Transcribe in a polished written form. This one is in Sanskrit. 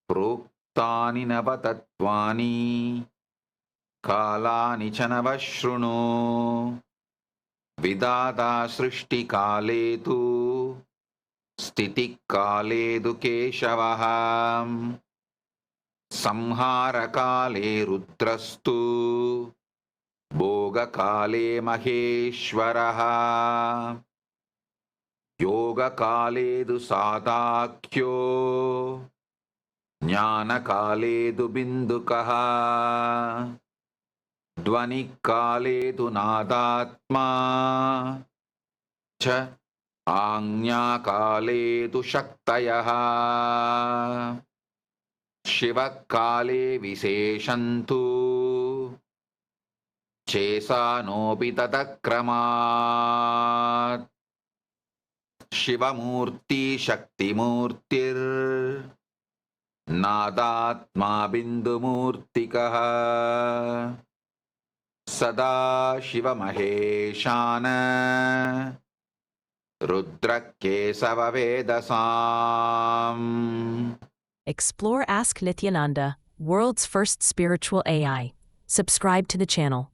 प्रोक्तानि नवतत्त्वानि कालानि च नवः शृणु विधाता सृष्टिकाले तु स्थितिकाले तु केशवः संहारकाले रुद्रस्तु भोगकाले महेश्वरः योगकाले तु सादाख्यो ज्ञानकाले तु बिन्दुकः ध्वनिकाले तु नादात्मा च आज्ञाकाले तु शक्तयः शिवकाले विशेषन्तु चेसानोऽपि ततक्रमात् शिवमूर्ति शक्तिमूर्तिर्नादात्मा बिन्दुमूर्तिकः सदा शिवमहेशान रुद्रकेशववेदसाम् Explore Ask Nityananda, world's first spiritual AI. Subscribe to the channel.